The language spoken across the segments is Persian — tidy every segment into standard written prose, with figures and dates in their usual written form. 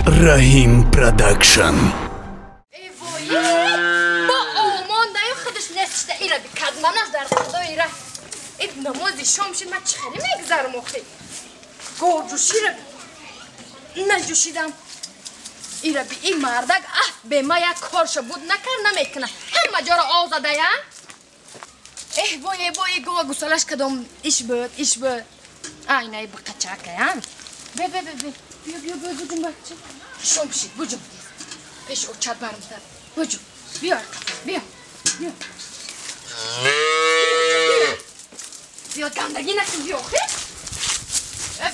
رحیم پروداکشن با آمانده خودش نشته ایره بکرد منش در خدا ایره این نمازی شام شد من چخیلی میگذرم آخی گو جوشی رو نجوشیدم ایره بی این مردک به ما یک کارش بود نکر نمیکنه همه جا را آزاده یا بای گو گسالش کدام ایش بود اینه با قچکه هم بیا بجون بچه شام شد بجون پیش اوچت برمتر بجون بیا بیا گندگی نکن بیا خیلی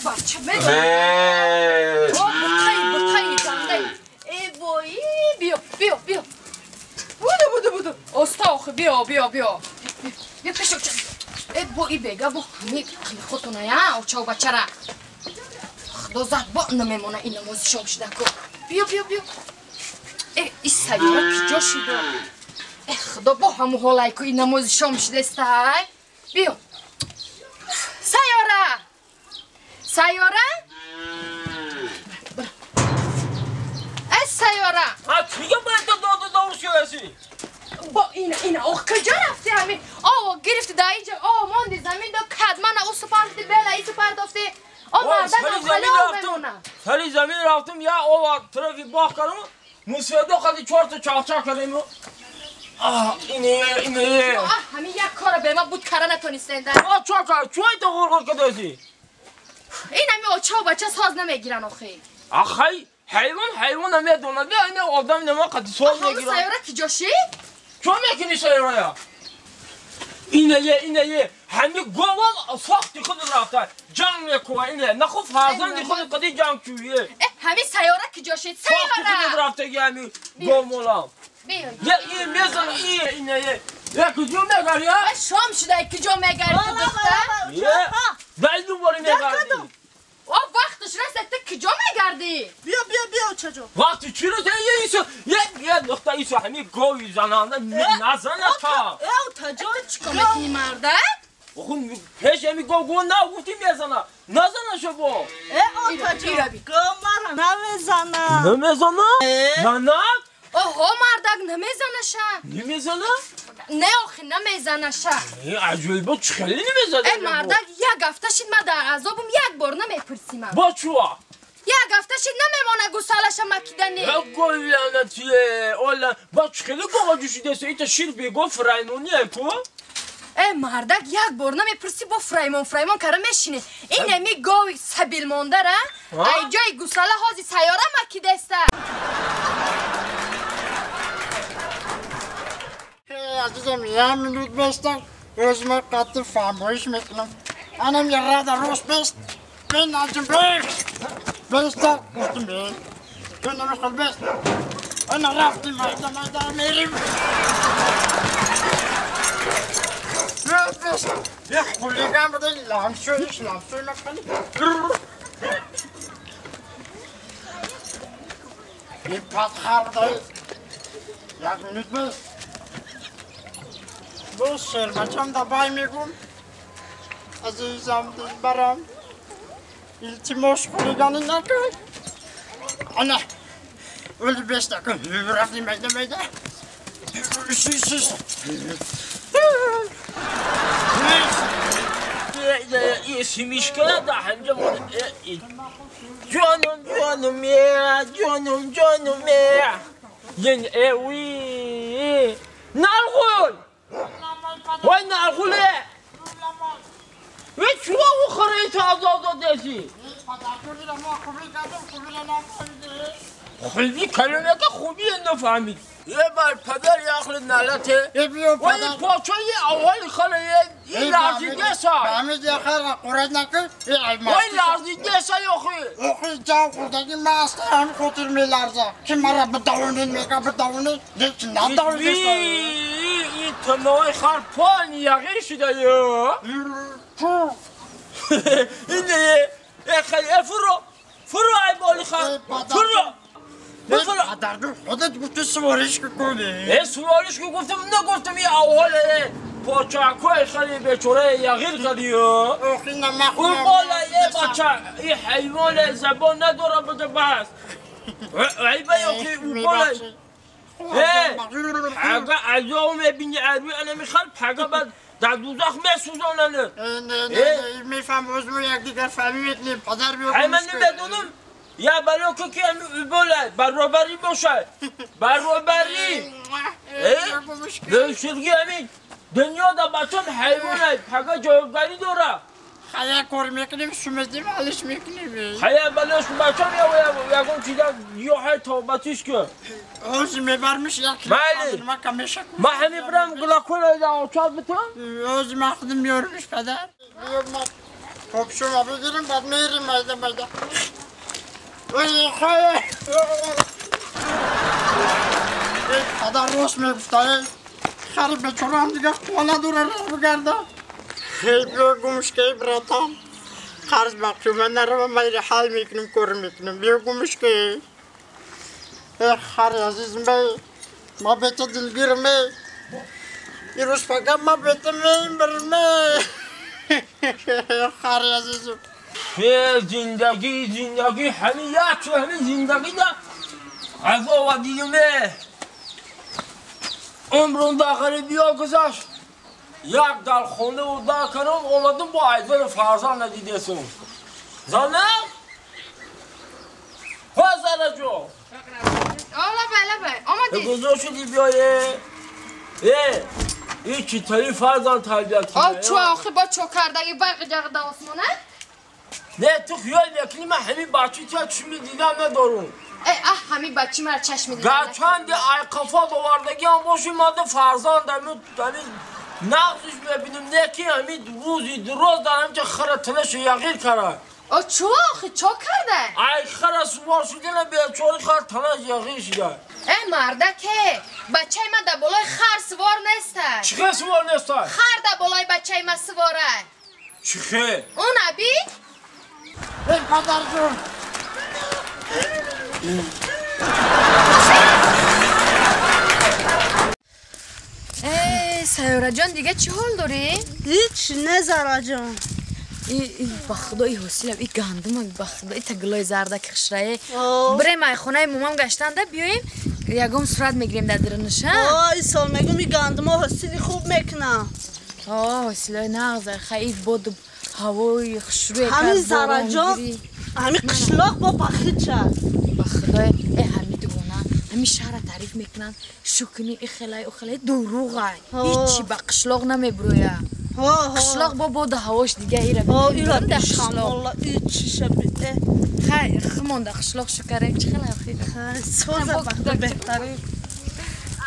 بچه بدون بطایی گنده ای بایی بیا بودو استا آخه بیا پیش اوچت ای بایی بگه با همه خودتونه یا اوچه و بچه را خدا زد با نمیمونه این نمازی شام شده کن بیا ای سیاره که جا شده ای خدا با همو حالای که این نمازی شام شده استای بیا سیاره ای سیاره چیگه باید داده شدسی با اینه اوه کجا رفتی همین گرفتی دا اینجا ماندی زمین دا کد من او سپارتی بله ای سپارتافتی مردن خاله بمونه سری زمین رفتم یا طرفی باخ کردم موسیقی خیلی 4 تا چاچا کردیم اینه همین یک کار به ما بود کاره نتونستند چوی تا غرغر کدازی این همی اوچه و بچه ساز نمیگیرن آخی حیوان نمیدونه بیا اینه آدم نما قدی ساز میگیرن سیاره کی جاشی؟ چون میکنی سیاره یا اینه همه گوام ساختی خود رفتن جنگ میکنه اینه نخو فرزندی خود قدی جنگ چویه همین سیاره کی جاشید ساختی خود رفته که همین گومولام یه میزن اینه یه کجا میگردی ها؟ شام شده کجا میگردی تو دختر؟ دل دوباره میگردی وقتش رسید تو کجا میگردی؟ بیا چجا وقتی چی رو یه دختر ایسو همین گوی زنانده نزنه تا تجا چیکار میکنی مرده؟ خون پیش همین گو نه گفتی میزنه نزنه شو با تجا گو مرا نمیزنه نه مردک نمیزنه شا نمیزنه؟ نه آخی نمیزنه شا عجیبه چه خیلی نمیزنه مردک یک هفته شید من در عذابم یک بار نمیپرسیم با چوا؟ یک هفته شید نمیمانه گسالش مکیدنی گوی لعنتیه اولا با چه خیلی گوه جوشیده ایتا شیر بگو فرایمونیه کو؟ مردک یک بار نمیپرسی با فرایمون کاره میشینه این همی گوی سبیل مانده را ای جای گساله هازی سیاره مکیده است عزیزم یه منوت بستن özüme katı فرمایش میکنم انم یه رد روش بست من نجم بستا گفتم بین تو نمیخواد بست انا رفتیم میدان میریم بست یه خولیگم بده لامشوی نکنی یه پتخر بده یک منوت بست دوست بچم دبای میگم عزیزم دلبرم التماس خولیگانی نکن انا ولی بست نکن رفتیم میده یه سیمیش کنه ده هنجا جانم یه اوی نرغول وای نرغوله وی چوه او خریت آزاد دسی خوبی کلمه که خوبی نفهمید یه بار پدر یه اخل نلته ولی پاچه یه اول خاله این لرزیده سا فهمید یه خیلی قرد نکن وای لرزیده سا اخی جا خوردگی مست هم خاطر می لرزه که مرا بدونین میگه لیکن ندارید این تنهای خرپان یقی شده یا اینه خیلی فرو ای بالی خر فرو پدر خودت گفتی سوارش کنی سوارش که گفتم نگفتم یه اول پاچاکوی خیلی بیچاره یغیر کردی ها اخی نمخونم اون بالا یه بچه این حیوان زبان نداره بده بس ای بایی که بالا حقا عذاب میبینی عروی انا میخواد حقا بعد در دوزخ میسوزاننه نه میفهم عضو یک دیگر فهمی میکنیم پدر بیو ای من نمیدونم یا بلا که بالا برابری باشه برابری نوشتگی همین دنیا دا بچم حیوانه حقا جوابداری داره خیلی کار میکنیم شمزدیم حالش میکنیم خیلی بلاش بچم یا یکم چیزا یا های توبتیش که اوز میبرمش یک بله ما همین برم گلاکول ایده آچاد بتون اوز ما خودم میارمش پدر خب شما بگیریم بعد میریم مایده اوی خواهی پدر روش میگفتای خریب بچورو هم دیگه خواهلا دوره رو بگرده خیلی گمش که براتم قرض بخشو من نرم میره حال میکنم کار میکنم بیا گمش که خری عزیزم بی ما بیتا دلگیرم بی یه روز فقط ما بیتا میم برمه خری عزیزم زندگی همیت و همین زندگی دا از آودیمه عمرون داخلی بیا گذاشت یک در خونه و در کنم اولادم با عیدون فرزان ندیدیسون زنه؟ خواه زنه جو لبه آمدید گذار شدی بیایه این چطوری فرزان تربیت کنه چو آخه با چو کردگی برق جغد آسمانه؟ نه تو خیال میکنی من همین بچه که چشمی دیدم ندارم همین بچه مرا چشمی دیدم گرچند ای قفا باوردگی هم باشی ماده فرزان همین نقضش ببینیم نه که همین روزی دروز دارم که خره تلش یغیر کرده چو آخه چو کرده؟ ای خره سوار شده نه بیچاری خره تلش یغیر شده مرده که بچه من در بالای خر سوار نیسته چخه سوار نیسته؟ خر در بالای بچه من سواره چخه؟ اون عبی؟ این پدر جون سیاره جان دیگه چی حال داری؟ هیچ نه زارا جان با خدا ای حسیلم ای گندم با خدا ای تگلای زردک خشرایه بریم ای خونه مامام گشتن ده بیاییم یکم صورت میگیریم در درنش این سال میگم ای گندم ها حسیلی خوب میکنم حسیلای نغزه خیلی بود هوای خشروی همین زارا جان همین قشلاق با بخید شد با خدا ای همین دونه همین شهر تعریف میکنن شکنی ای خلای دروغه هیچی با قشلاق نمیبرویه قشلاق با بود هواش دیگه ایره ایره بشخم والله ای چی شبیه خمان ده قشلاق شکره چه خیلی سوزه بخدا بهتره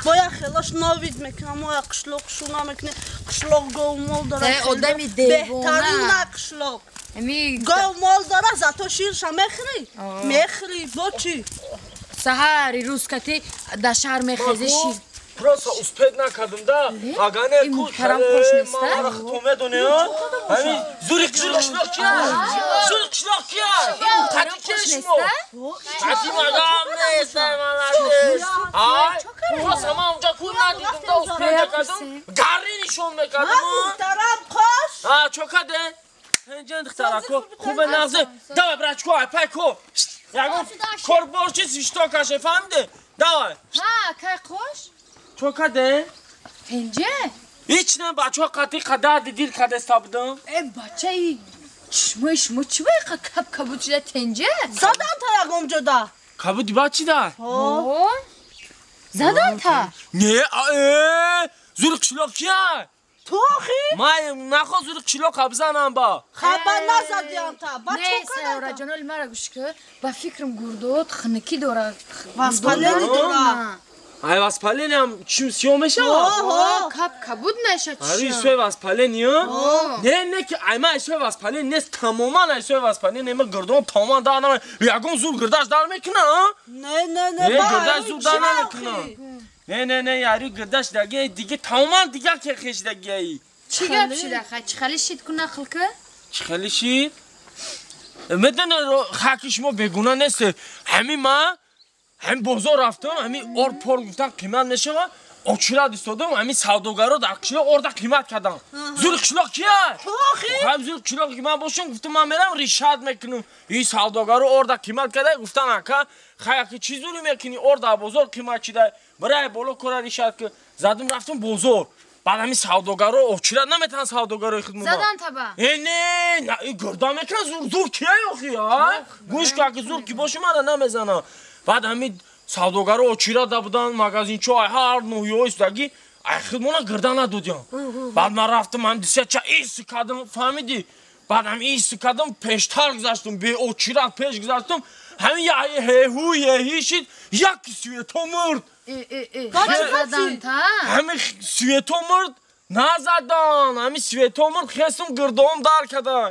باید خیلاش ناوید میکنم و قشلاق شونا میکنه قشلاق گاو مال داره آدمی دیوانه بهترین نه قشلاق گاو مال داره زتا شیرش هم میخری با چی؟ سهری روز کتی در شهر میخیزی شیر پراسا اسپید نکردم دا اگانه کوش هره ما خطومه دونه همین زوری قشلاق کیا زوری قشلاق کیا تاتی کشمو تاتی مگام نیسته پراسا ما اونجا کور ندیدم دا اسپید نکردم گری نشون میکردم دخترم خوش چو کده هنجان دخترکو خوبه نغزه دوا برچکو اپای کو یکم کار بارچه سیشتا کشه فهمده دوا که خوش چو کده هنجه هیچ نه بچه ها قطعی قدر دیدیر کده استابدم بچه ای شمو چی باید کبود شده تنجه زدن تا یکم جدا کبودی با چی ده؟ زدن تا نه زور قشلاق کیه؟ تو آخی؟ ما نخوا زور قشلاق بزنم با خبر نزدیم تا با نه سیاره جانال مرا گوش که با فکرم گردود خنکی داره واسپالینی داره ای واسپالینی هم چیم سیومشه؟ کبود نشه چیه؟ آره ایسوی واسپالینی ها؟ نه که ایما ایسوی واسپالینی نیست تماما ایسوی واسپالینی ایما گردون تماما دارم یکم زور گردش دار میکنه نه گردش زور دار نمیکنه نه یاری گردش دیگه تماما دیگه که خیش دیگه ای چی گپ شده خواهد چی خالی شید کنه خلکه؟ چی خالی شید؟ میدونه خاکش ما بگونه نیست همین ما هم بازار رفتم همین آر پار گفتن قیمت میشه очирад истодам, ҳамин савдогаро дар қишлоқ орда қимат кардам. Зури қишлоқ кия? Ҳам зури қишлоқ ки ман бошам, гуфтам ман мерам ришад мекунам. И савдогаро орда қимат карда, гуфтан ака, хая ки чӣ зури мекунӣ орда бозор қимат чида. Барай боло кора ришад ки задам рафтам бозор. Баъд ҳамин савдогаро очирад наметаван савдогарои худмон. Задан таба. Не, гурда мекунад зур кия ёхи, а? Гӯш ка ки зур ки боша мана намезана. Баъд ҳамин савдогаро очирада будан магазинчо ай ҳар ноҳиё истодаги ай худмона гирда надодям. Баъд ман рафтам ҳам дисяча ист кардам, фаҳмидӣ? Баъд ҳам ист кардам, пештар гузаштам, беочирад пеш гузаштам. Ҳамин ҳеҳу ҳеҳӣ шид, яки свето мурд. Задан та? ҳамин свето мурд назадан, ҳамин свето мурд хестам гирдоам дар кадан.